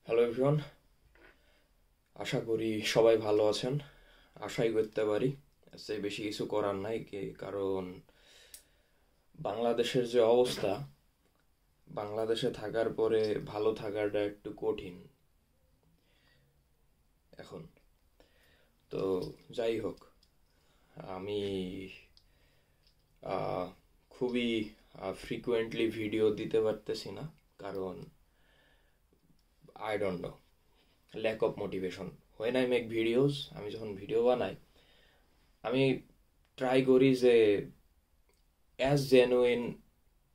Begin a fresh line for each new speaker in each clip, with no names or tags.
Hello everyone, আশা করি সবাই ভালো আছেন। আশাই করতে পারি, এর চেয়ে বেশি কিছু করার নাই কারণ বাংলাদেশের যে অবস্থা, বাংলাদেশে থাকার পরে ভালো থাকাটা একটু কঠিন এখন। তো যাই হোক, আমি আহ, খুবই ফ্রিকুয়েন্টলি ভিডিও দিতে পারতেছি না, কারণ I don't know, lack of motivation. When I make videos, আমি যখন ভিডিও বানাই, আমি ট্রাই করি যে as genuine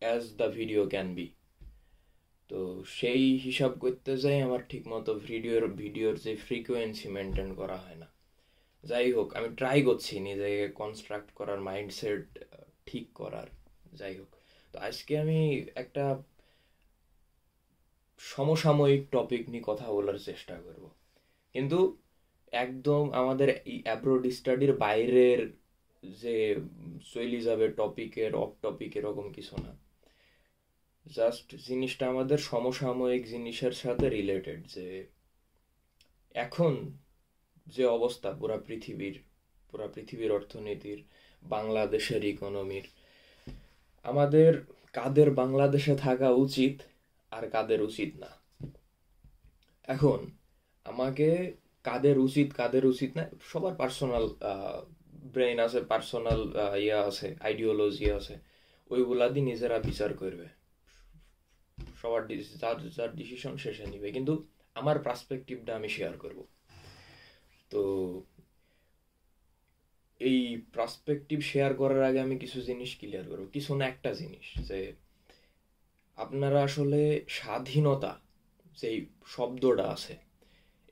as the video can be. তো সেই হিসাব করতে যাই আমার ঠিক মতো ভিডিওর যে ফ্রিকোয়েন্সি মেনটেন করা হয় না। যাই হোক, আমি ট্রাই করছি নিজেকে কনস্ট্রাক্ট করার, মাইন্ডসেট ঠিক করার। যাই হোক, তো আজকে আমি একটা সমসাময়িক টপিক নিয়ে কথা বলার চেষ্টা করব, কিন্তু একদম আমাদের এই অ্যাব্রোড স্টাডির বাইরের যে চলে যাবে টপিকের অফ টপিক এরকম কিছু না। জাস্ট জিনিসটা আমাদের সমসাময়িক জিনিসের সাথে রিলেটেড, যে এখন যে অবস্থা পুরা পৃথিবীর অর্থনীতির, বাংলাদেশের ইকোনমির, আমাদের কাদের বাংলাদেশে থাকা উচিত আর কাদের উচিত না। এখন আমাকে কাদের উচিত না, সবার পার্সোনাল ব্রেন আছে, পার্সোনাল আছে, আইডিওলজি আছে, ওইগুলা দিয়ে নিজেরা বিচার করবে। যার যার ডিসিশন শেষে নিবে, কিন্তু আমার পার্সপেক্টিভটা আমি শেয়ার করব। তো এই পার্সপেক্টিভ শেয়ার করার আগে আমি কিছু জিনিস ক্লিয়ার করব, কিছু না একটা জিনিস, যে আপনারা আসলে স্বাধীনতা যেই শব্দটা আছে,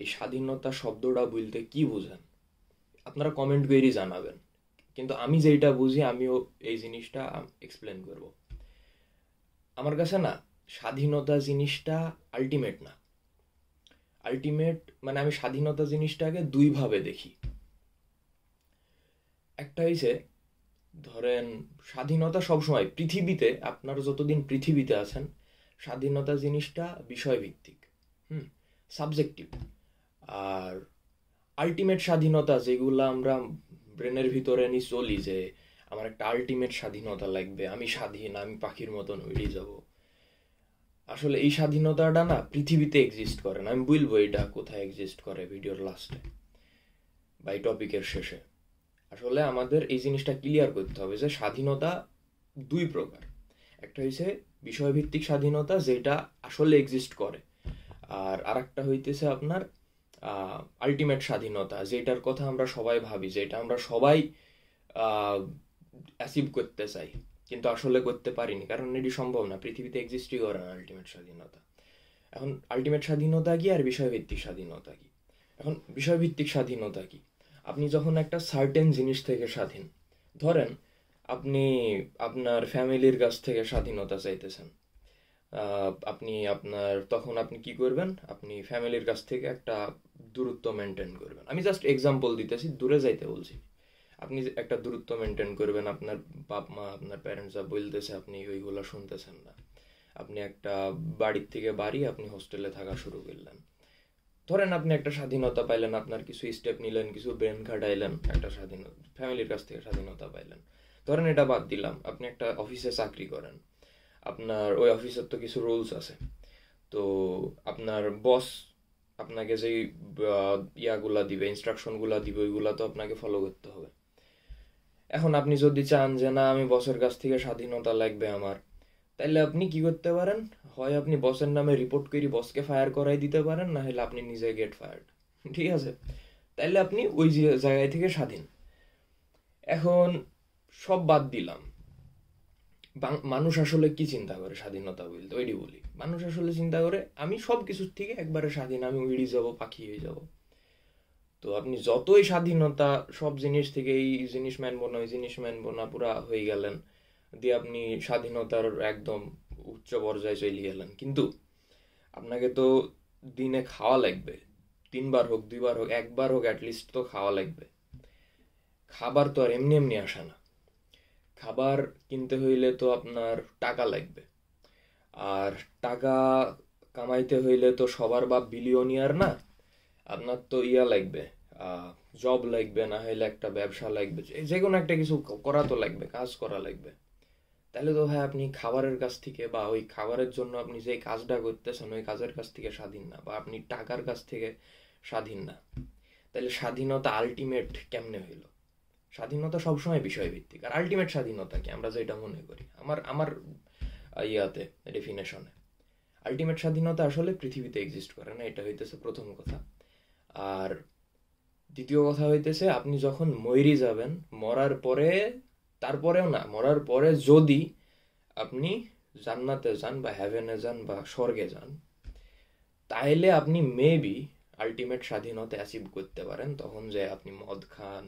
এই স্বাধীনতা শব্দটা বলতে কি বুঝেন, আপনারা কমেন্ট করেই জানাবেন। কিন্তু আমি যেটা বুঝি, আমিও এই জিনিসটা এক্সপ্লেন করব। আমার কাছে না, স্বাধীনতা জিনিসটা আলটিমেট না। আলটিমেট মানে আমি স্বাধীনতা জিনিসটাকে দুই ভাবে দেখি। একটা হইছে, ধরেন স্বাধীনতা সবসময় পৃথিবীতে, আপনারা যতদিন পৃথিবীতে আছেন, স্বাধীনতা জিনিসটা বিষয়ভিত্তিক, হুম, সাবজেক্টিভ। আর আলটিমেট স্বাধীনতা যেগুলো আমরা ব্রেনের ভিতরে নিয়ে চলি, যে আমার একটা আলটিমেট স্বাধীনতা লাগবে, আমি স্বাধীন, আমি পাখির মতন উড়ে যাব, আসলে এই স্বাধীনতাটা না পৃথিবীতে এক্সিস্ট করে না। আমি বলবো এটা কোথায় এক্সিস্ট করে ভিডিওর লাস্টে বা এই টপিকের শেষে। আসলে আমাদের এই জিনিসটা ক্লিয়ার করতে হবে যে স্বাধীনতা দুই প্রকার। একটা হইছে বিষয়ভিত্তিক স্বাধীনতা, যেটা আসলে এক্সিস্ট করে। আর আরেকটা হইতেছে আপনার আলটিমেট স্বাধীনতা, যেটার কথা আমরা সবাই ভাবি, যেটা আমরা সবাই অ্যাচিভ করতে চাই, কিন্তু আসলে করতে পারিনি, কারণ এটি সম্ভব না, পৃথিবীতে এক্সিস্টই করে না আলটিমেট স্বাধীনতা। এখন আলটিমেট স্বাধীনতা কি আর বিষয়ভিত্তিক স্বাধীনতা কি? এখন বিষয়ভিত্তিক স্বাধীনতা কি? আপনি যখন একটা সার্টেন জিনিস থেকে স্বাধীন, ধরেন আপনি আপনার ফ্যামিলির কাছ থেকে স্বাধীনতা চাইতেছেন, তখন আপনি কি করবেন, আপনি ফ্যামিলির কাছ থেকে একটা দূরত্ব মেনটেন করবেন। আমি জাস্ট এক্সাম্পল দিতেছি, দূরে যাইতে বলছি। আপনি একটা দূরত্ব মেনটেন করবেন, আপনার বাপ মা, আপনার প্যারেন্টসরা বলতেছে, আপনি ওইগুলো শুনতেছেন না। আপনি একটা বাড়ির থেকে বাড়ি, আপনি হোস্টেলে থাকা শুরু করলেন। ধরেন আপনি একটা স্বাধীনতা পাইলেন, আপনার কিছু স্টেপ নিলেন, কিছু ব্রেন খাটাইলেন, একটা স্বাধীনতা, ফ্যামিলির কাছ থেকে স্বাধীনতা পাইলেন। ধরেন এটা বাদ দিলাম, আপনি একটা অফিসে চাকরি করেন, আপনার ওই অফিসের তো কিছু রুলস আছে। তো আপনার বস আপনাকে যেই ইয়াগুলা দিবে, ইনস্ট্রাকশনগুলা দিবে, ওইগুলা তো আপনাকে ফলো করতে হবে। এখন আপনি যদি চান যে না, আমি বসের কাছ থেকে স্বাধীনতা লাগবে আমার, তাইলে আপনি কি করতে পারেন, হয় আপনি বসের নামে রিপোর্ট করি বসকে ফায়ার করাই দিতে পারেন, না হলে আপনি নিজে গেট ফায়ার্ড। ঠিক আছে, তাইলে আপনি ওই জায়গায় থেকে স্বাধীন। এখন সব বাদ দিলাম, মানুষ আসলে কি চিন্তা করে স্বাধীনতা বলতে, ওইটি বলি। মানুষ আসলে চিন্তা করে আমি সব কিছুর থেকে একবারে স্বাধীন, আমি উড়ে যাব, পাখি হয়ে যাব। তো আপনি যতই স্বাধীনতা, সব জিনিস থেকে এই জিনিস মানবো না, ওই জিনিস মানবো না, পুরা হয়ে গেলেন, দিয়ে আপনি স্বাধীনতার একদম উচ্চ পর্যায়ে চলে গেলেন, কিন্তু আপনাকে তো দিনে খাওয়া লাগবে। 3 বার হোক, 2 বার হোক, একবার হোক, অ্যাটলিস্ট তো খাওয়া লাগবে। খাবার তো আর এমনি এমনি আসে না। খাবার কিনতে হইলে তো আপনার টাকা লাগবে। আর টাকা কামাইতে হইলে তো সবার বাপ বিলিয়নিয়ার না, আপনার তো ইয়া লাগবে, জব লাগবে, না হলে একটা ব্যবসা লাগবে, যে কোনো একটা কিছু করা তো লাগবে, কাজ করা লাগবে। তাহলে তো ভাই আপনি খাবারের কাছ থেকে বা ওই খাবারের জন্য আপনি যে কাজটা করতেছেন ওই কাজের কাছ থেকে স্বাধীন না, বা আপনি টাকার কাছ থেকে স্বাধীন না। তাহলে স্বাধীনতা আলটিমেট কেমনে হইল? স্বাধীনতা সবসময় বিষয়ভিত্তিক। আর আলটিমেট স্বাধীনতা কি আমরা যেটা মনে করি, আমার আমার ইয়াতে ডেফিনেশনে আলটিমেট স্বাধীনতা আসলে পৃথিবীতে এক্সিস্ট করে না, এটা হইতেছে প্রথম কথা। আর দ্বিতীয় কথা হইতেছে আপনি যখন মইরি যাবেন, মরার পরে, তারপরেও না, মরার পরে যদি আপনি জান্নাতে যান বা হ্যাভেনে যান বা স্বর্গে যান, তাহলে আপনি মেবি আলটিমেট স্বাধীনতা অ্যাচিভ করতে পারেন। তখন যে আপনি মদ খান,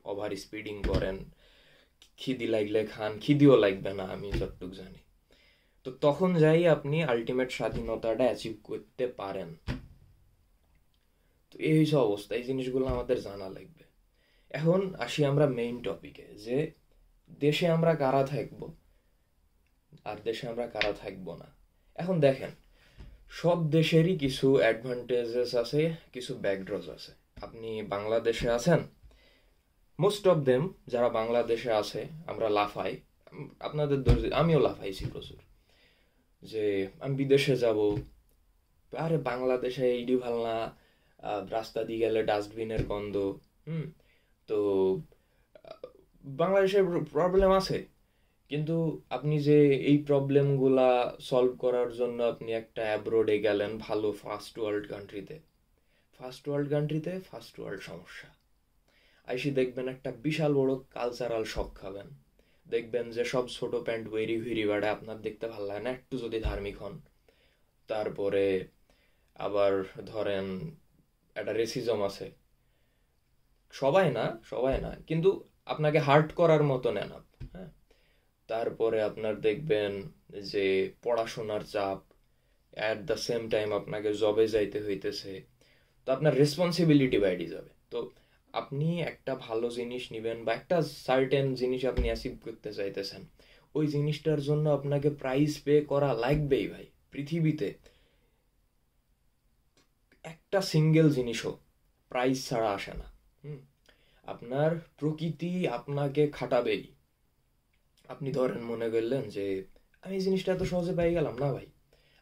ওভার স্পিডিং করেন, খিদি লাগলে খান, খিদিও লাগবে না আমি যতটুক জানি, তো তখন যাই আপনি আলটিমেট স্বাধীনতাটা অ্যাচিভ করতে পারেন। তো এই হচ্ছে অবস্থা, এই জিনিসগুলো আমাদের জানা লাগবে। এখন আসি আমরা মেইন টপিকে, যে দেশে আমরা কারা থাকবো আর দেশে আমরা কারা থাকবো না। এখন দেখেন, সব দেশেরই কিছু অ্যাডভান্টেজেস আছে, কিছু ব্যাকড্রস আছে। আপনি বাংলাদেশে আছেন, মোস্ট অফ দেম যারা বাংলাদেশে আছে আমরা লাফাই, আপনাদের আমিও লাফাইছি প্রচুর, যে আমি বিদেশে যাব, আরে বাংলাদেশে এইডি ভাল না, রাস্তা দিয়ে গেলে ডাস্টবিনের গন্ধ। তো বাংলাদেশের প্রবলেম আছে, কিন্তু আপনি যে এই প্রবলেমগুলা সলভ করার জন্য আপনি একটা অ্যাব্রোডে গেলেন, ভালো ফার্স্ট ওয়ার্ল্ড কান্ট্রিতে, ফার্স্ট ওয়ার্ল্ড সমস্যা আইসি দেখবেন একটা বিশাল বড় কালচারাল শক খাবেন। দেখবেন যে সব ছোট প্যান্ট ওয়েরি হুইরি বাড়ে, আপনার দেখতে ভালো লাগে না একটু যদি ধার্মিক হন। তারপরে আবার ধরেন একটা রেসিজম আছে, সবাই না কিন্তু আপনাকে হার্ট করার মতো নেন। হ্যাঁ, তারপরে আপনার দেখবেন যে পড়াশোনার চাপ, অ্যাট দ্য সেম টাইম আপনাকে জবে যাইতে হইতেছে, তো আপনার রেসপন্সিবিলিটি বেড়ে যাবে। তো আপনি একটা ভালো জিনিস নেবেন বা একটা সার্টেন জিনিস আপনি অ্যাচিভ করতে চাইতেছেন, ওই জিনিসটার জন্য আপনাকে প্রাইস পে করা লাগবেই ভাই। পৃথিবীতে একটা সিঙ্গেল জিনিসও প্রাইস ছাড়া আসে না। আপনার প্রকৃতি আপনাকে খাটাবেই। আপনি ধরেন মনে করলেন যে আমি এই জিনিসটা এত সহজে পাই গেলাম, না ভাই,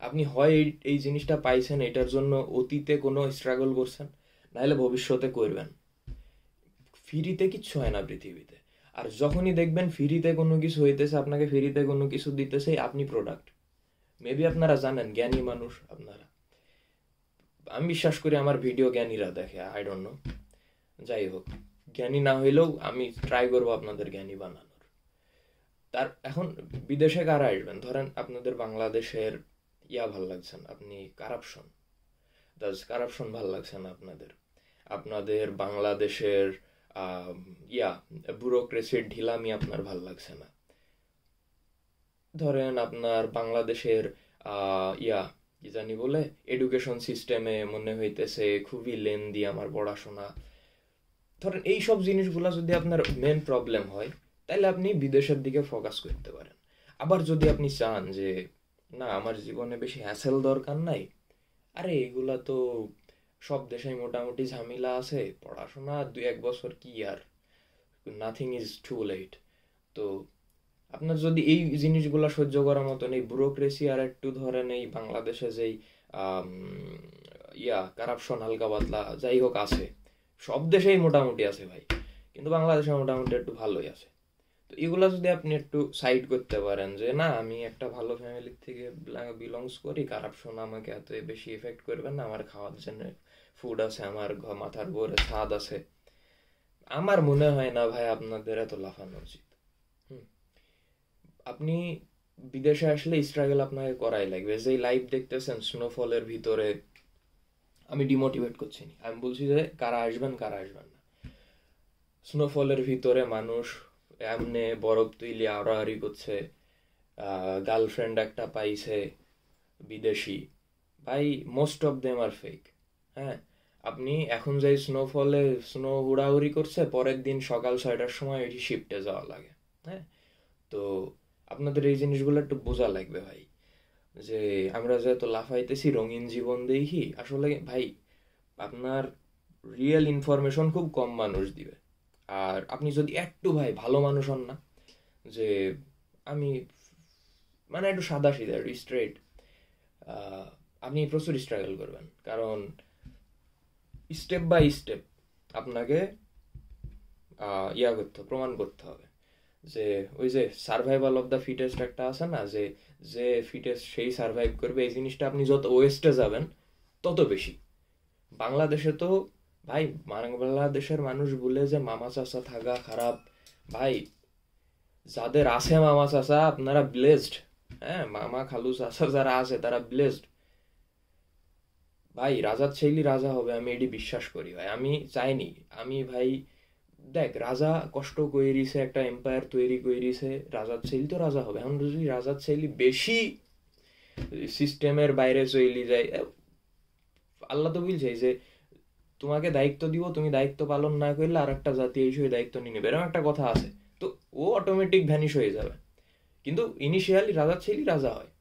আপনি হয় এই জিনিসটা পাইছেন, এটার জন্য অতীতে কোনো স্ট্রাগল করছেন, নাহলে ভবিষ্যতে করবেন। ফ্রিতে কিচ্ছু হয় না পৃথিবীতে। আর যখনই দেখবেন ফ্রিতে কোনো কিছু হইতেছে, আপনাকে ফ্রিতে কোনো কিছু দিতেছে, আপনি প্রোডাক্ট। মেবি আপনারা জানেন, জ্ঞানী মানুষ আপনারা, আমি বিশ্বাস করি আমার ভিডিও জ্ঞানীরা দেখে, আই ডোন্ট নো, যাই হোক, জ্ঞানী না হইলেও আমি ট্রাই করবো আপনাদের জ্ঞানী বানানোর। তার এখন বিদেশে কারা আসবেন, ধরেন আপনাদের বাংলাদেশের ভাল লাগছে না, আপনি কারাপশন ভাল লাগছে না আপনাদের বাংলাদেশের ব্যুরোক্রেসির ঢিলামি আপনার ভাল লাগছে না, ধরেন আপনার বাংলাদেশের কি জানি বলে এডুকেশন সিস্টেমে মনে হইতেছে খুবই লেন্দি আমার পড়াশোনা, ধরেন এইসব জিনিসগুলা যদি আপনার মেন প্রবলেম হয়, তাহলে আপনি বিদেশের দিকে ফোকাস করতে পারেন। আবার যদি আপনি চান যে না আমার জীবনে বেশি হ্যাসেল দরকার নাই, আরে এগুলা তো সব দেশেই মোটামুটি ঝামেলা আছে, পড়াশোনা 2-1 বছর কি আর, নাথিং ইজ টু লেট। তো আপনার যদি এই জিনিসগুলা সহ্য করার মতন এই ব্যুরোক্রেসি আর একটু ধরেন এই বাংলাদেশে যেই কারাপশন হালকা পাতলা যাই হোক আছে, সব দেশেই মোটামুটি আছে ভাই, কিন্তু বাংলাদেশে মোটামুটি একটু ভালোই আছে। তো এগুলা যদি আপনি একটু সাইড করতে পারেন যে না আমি একটা ভালো ফ্যামিলির থেকে বিলংস করি, কারাপশন আমাকে এত বেশি এফেক্ট করবে না, আমার খাওয়ার জন্য ফুড আছে, আমার মাথার উপরে ছাদ আছে, আমার মনে হয় না ভাই আপনাদের এত লাফানো উচিত। আপনি বিদেশে আসলে স্ট্রাগল আপনাকে করাই লাগবে। যেই লাইফ দেখতেছেন স্নোফলের ভিতরে, আমি ডিমোটিভেট করছি না, আমি বলছি যে কারা আসবেন না। স্নোফলের ভিতরে মানুষ এমনে বরফ তুইলে আড়াআড়ি করছে, গার্লফ্রেন্ড একটা পাইছে বিদেশি, ভাই most of them are fake. হ্যাঁ, আপনি এখন যাই স্নোফলে স্নো হুড়াহুড়ি করছে, পরের দিন সকাল 6টার সময় এটি শিফটে যাওয়া লাগে। হ্যাঁ, তো আপনাদের এই জিনিসগুলো একটু বোঝা লাগবে ভাই। যে আমরা যে এত লাফাইতেছি রঙিন জীবন দেখি, আসলে ভাই আপনার রিয়েল ইনফরমেশন খুব কম মানুষ দিবে। আর আপনি যদি একটু ভাই ভালো মানুষ হন না, যে আমি মানে একটু সাদা সিধা একটু স্ট্রেট, আপনি প্রচুর স্ট্রাগল করবেন। কারণ স্টেপ বাই স্টেপ আপনাকে প্রমাণ করতে হবে যে ওই যে সার্ভাইভাল অফ দ্য ফিটেস্ট একটা আছে না, যে যে ফিটেস্ট সেই সার্ভাইভ করবে, এই জিনিসটা আপনি যত ওয়েস্টে যাবেন তত বেশি। বাংলাদেশে তো ভাই, বাংলাদেশের মানুষ বলে যে মামা চাচা থাকা খারাপ, ভাই যাদের আছে মামা চাচা আপনারা ব্লেসড। হ্যাঁ, মামা খালু চাচা যারা আছে তারা ব্লেসড। ভাই রাজার ছেলে রাজা হবে, আমি এটি বিশ্বাস করি ভাই। আমি চাইনি, আমি ভাই দেখ রাজা কষ্ট কইরিছে, একটা এম্পায়ার তৈরি কইরিছে, রাজার ছেলে তো রাজা হবে। এখন যদি রাজার ছেলে বেশি সিস্টেমের বাইরে চলে যায়, আল্লাহ তো বলছে যে তোমাকে দায়িত্ব দিব, তুমি দায়িত্ব পালন না করলে আর একটা জাতি এই দায়িত্ব নিয়ে নেবে, এরকম একটা কথা আছে। তো ও অটোমেটিক ভ্যানিশ হয়ে যাবে। কিন্তু ইনিশিয়ালি রাজার ছেলেই রাজা হয়,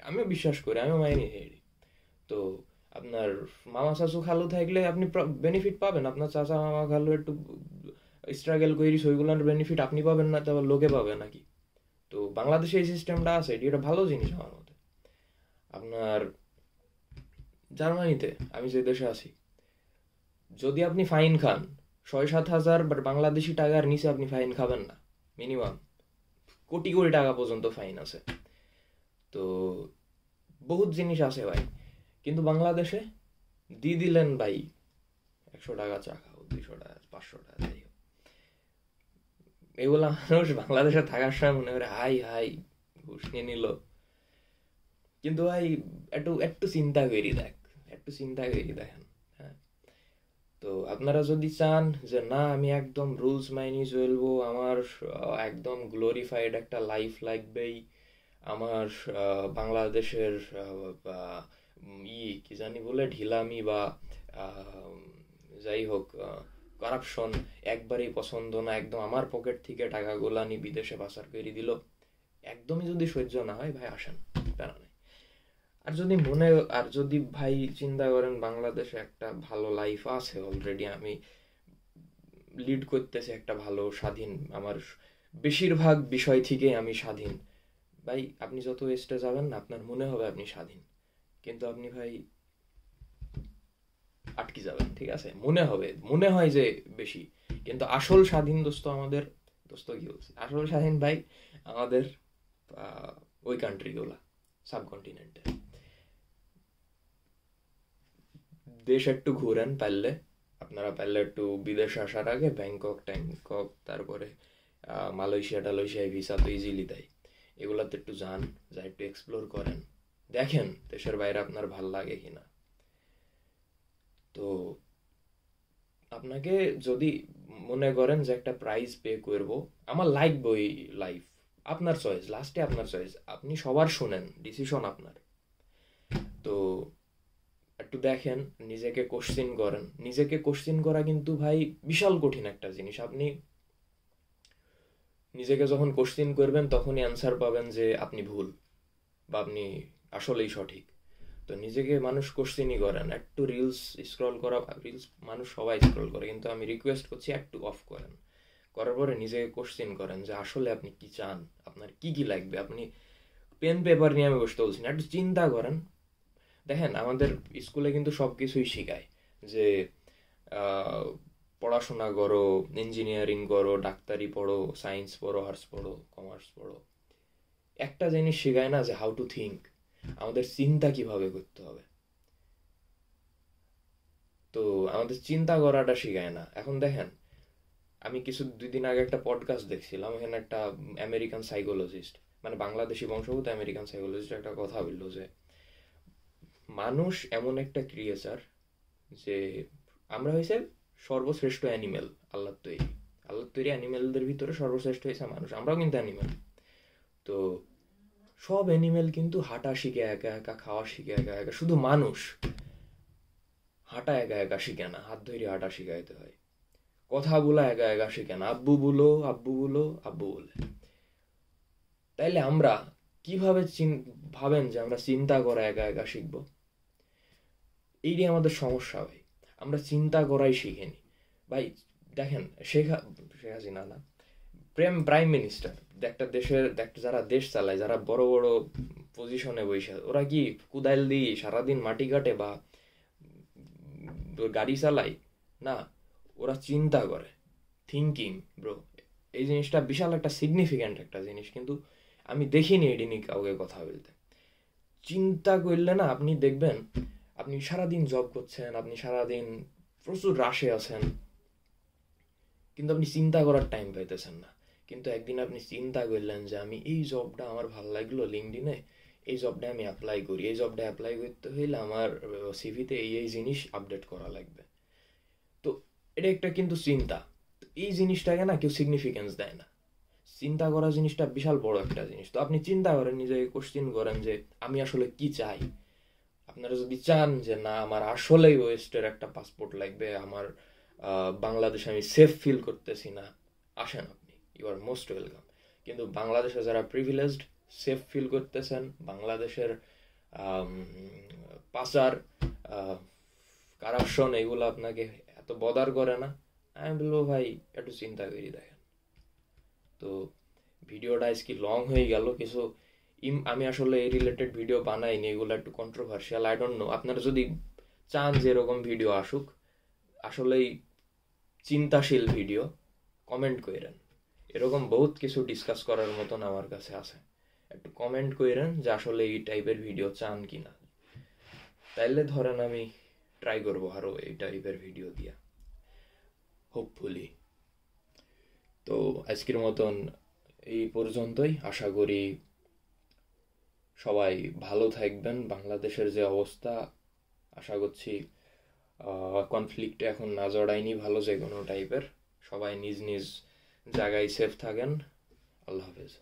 আমিও বিশ্বাস করি, আমিও মাইনি হেরি। তো আপনার মামা চাচু খালু থাকলে আপনি বেনিফিট পাবেন, আপনার চাচা মামা খালু একটু স্ট্রাগল করি, ওইগুলোর বেনিফিট আপনি পাবেন না, তো আবার লোকে পাবে নাকি? তো বাংলাদেশে এই সিস্টেমটা আছে, এটি একটা ভালো জিনিস আমার মতে। আপনার জার্মানিতে, আমি যে দেশে আছি, যদি আপনি ফাইন খান 6-7 হাজার বাংলাদেশি টাকার নিচে আপনি ফাইন খাবেন না। মিনিমাম কোটি কোটি টাকা পর্যন্ত ফাইন আছে। তো বহুত জিনিস আছে ভাই। কিন্তু বাংলাদেশে দিয়ে দিলেন ভাই 100 টাকা চা খাও, 200 টাকা, 500 টাকা, যাই হোক, এগুলা মানুষ বাংলাদেশে থাকার সময় মনে করে হাই হাই ঘুষ নিয়ে নিল। কিন্তু ভাই একটু একটু চিন্তা করি দেখ, একটু চিন্তা করি দেখেন। হ্যাঁ, তো আপনারা যদি চান যে না আমি একদম রুলস মাইনি চলবো, আমার একদম গ্লোরিফাইড একটা লাইফ লাগবেই, আমার বাংলাদেশের কি জানি বলে ঢিলামি বা আহ, যাই হোক কারাপশন একবারেই পছন্দ না, একদম আমার পকেট থেকে টাকাগুলো আনি বিদেশে পাচার করে দিল, একদমই যদি সহ্য না হয় ভাই আসেন, প্যারা নেই। আর যদি আর যদি ভাই চিন্তা করেন বাংলাদেশে একটা ভালো লাইফ আছে অলরেডি, আমি লিড করতেছি একটা ভালো স্বাধীন, আমার বেশিরভাগ বিষয় থেকে আমি স্বাধীন, ভাই আপনি যত ওয়েস্টে যাবেন না আপনার মনে হবে আপনি স্বাধীন, কিন্তু আপনি ভাই আটকে যাবেন। ঠিক আছে, মনে হবে, মনে হয় যে বেশি, কিন্তু আসল স্বাধীন দোস্ত আমাদের, দোস্ত কি বলছি, আসল স্বাধীন ভাই আমাদের ওই কান্ট্রিগুলা, সাবকন্টিনেন্টে। দেশ একটু ঘুরেন পারলে, আপনারা পারলে একটু বিদেশে আসার আগে ব্যাংকক ট্যাংকক, তারপরে মালয়েশিয়া টালয়েশিয়ায় ভিসা তো ইজিলি দেয়, এগুলাতে একটু যান, যা একটু এক্সপ্লোর করেন, দেখেন দেশের বাইরে আপনার ভাল লাগে কিনা। তো আপনাকে যদি মনে করেন যে একটা প্রাইস পে করব, আমার লাগবে ওই লাইফ, আপনার চয়েস, লাস্টে আপনার চয়েস, আপনি সবার শোনেন, ডিসিশন আপনার। তো একটু দেখেন, নিজেকে কোশ্চিন করেন, নিজেকে কোশ্চিন করা কিন্তু ভাই বিশাল কঠিন একটা জিনিস। আপনি নিজেকে যখন কোশ্চিন করবেন তখনই অ্যান্সার পাবেন যে আপনি ভুল বা আপনি আসলেই সঠিক। তো নিজেকে মানুষ কোশ্চিনই করেন, একটু রিলস স্ক্রল করা, রিলস মানুষ সবাই স্ক্রল করে, কিন্তু আমি রিকোয়েস্ট করছি একটু অফ করেন, করার পরে নিজেকে কোশ্চিন করেন যে আসলে আপনি কি চান, আপনার কি কি লাগবে। আপনি পেন পেপার নিয়ে আমি বসতে বলছি না, একটু চিন্তা করেন। দেখেন আমাদের স্কুলে কিন্তু সব কিছুই শেখায় যে পড়াশোনা করো, ইঞ্জিনিয়ারিং করো, ডাক্তারি পড়ো, সায়েন্স পড়ো, আর্টস পড়ো, কমার্স পড়ো, একটা জিনিস শেখায় না যে হাউ টু থিঙ্ক, আমাদের চিন্তা কিভাবে করতে হবে। তো আমাদের চিন্তা করাটা শেখায় না। এখন দেখেন, আমি 2 দিন আগে একটা পডকাস্ট দেখছিলাম, এখানে একটা আমেরিকান সাইকোলজিস্ট, মানে বাংলাদেশি বংশোদ্ভূত আমেরিকান সাইকোলজিস্ট একটা কথা বললো যে মানুষ এমন একটা ক্রিয়েচার যে আমরা হয়েছে সর্বশ্রেষ্ঠ অ্যানিমেল, আল্লাহর তৈরি অ্যানিমেলদের ভিতরে সর্বশ্রেষ্ঠ হয়েছে মানুষ, আমরাও কিন্তু অ্যানিমেল। তো সব অ্যানিমেল কিন্তু হাঁটা শিখে একা একা, খাওয়া শিখে একা একা, শুধু মানুষ হাঁটা একা একা শিখে না, হাত ধরে হাঁটা শিখাইতে হয়, কথা বলা একা একা শিখে না, আব্বু বলো আব্বু বলো আব্বু বলে। তাইলে আমরা কিভাবে ভাবেন যে আমরা চিন্তা করা একা একা শিখবো? এইটাই আমাদের সমস্যা ভাই, আমরা চিন্তা করাই শিখিনি ভাই। দেখেন শেখ হাসিনা না, প্রাইম মিনিস্টার একটা দেশের যারা দেশ চালায়, যারা বড় বড় পজিশনে বসে, ওরা কি কুদাইল দিয়ে সারাদিন মাটি কাটে বা গাড়ি চালায়? না, ওরা চিন্তা করে, থিঙ্কিং ব্রো। এই জিনিসটা বিশাল একটা সিগনিফিক্যান্ট একটা জিনিস, কিন্তু আমি দেখিনি এটি নিয়ে কাউকে কথা বলতে। চিন্তা করলে না আপনি দেখবেন, আপনি সারাদিন জব করছেন, আপনি সারাদিন প্রচুর রাশে আছেন, কিন্তু আপনি চিন্তা করার টাইম পাইতেছেন না। কিন্তু একদিন আপনি চিন্তা করলেন যে আমি এই জবটা আমার ভালো লাগলো লিঙ্কডইনে, এই জবটা আমি অ্যাপ্লাই করি, এই জবটা অ্যাপ্লাই করতে হইলে আমার সিভিতে এই জিনিস আপডেট করা লাগবে। তো এটা একটা কিন্তু চিন্তা। এই জিনিসটাকে না কেউ সিগনিফিকেন্স দেয় না। চিন্তা করা জিনিসটা বিশাল বড় একটা জিনিস। তো আপনি চিন্তা করেন, নিজেকে কোশ্চেন করেন যে আমি আসলে কি চাই। আপনারা যদি চান যে না আমার আসলেই ওয়েস্টের একটা পাসপোর্ট লাগবে, আমার বাংলাদেশে আমি সেফ ফিল করতেছি না, আসেন আপনি, ইউ আর মোস্ট ওয়েলকাম। কিন্তু বাংলাদেশে যারা প্রিভিলেজড, সেফ ফিল করতেছেন, বাংলাদেশের পাচার, কারাপশন, এগুলো আপনাকে এত বদার করে না, আমি বলবো ভাই একটু চিন্তা করি দেখেন। তো ভিডিওটা আজকে লং হয়ে গেল কিছু, আমি আসলে এই রিলেটেড ভিডিও বানাইনি, এগুলো একটু কন্ট্রোভার্সিয়াল, আই ডোন্ট নো। আপনারা যদি চান যে এরকম ভিডিও আসুক, আসলেই চিন্তাশীল ভিডিও, কমেন্ট করেন। এরকম বহুত কিছু ডিসকাস করার মতন আমার কাছে আছে, একটু কমেন্ট করেন যে আসলে এই টাইপের ভিডিও চান কিনা, তাইলে ধরেন আমি ট্রাই করবো আরো এই টাইপের ভিডিও দিয়া, হোপফুলি। তো আজকের মতন এই পর্যন্তই। আশা করি সবাই ভালো থাকবেন। বাংলাদেশের যে অবস্থা, আশা করছি কনফ্লিক্টে এখন না জড়ায়নি ভালো যে কোনো টাইপের। সবাই নিজ নিজ জায়গায় সেফ থাকেন। আল্লাহ হাফেজ।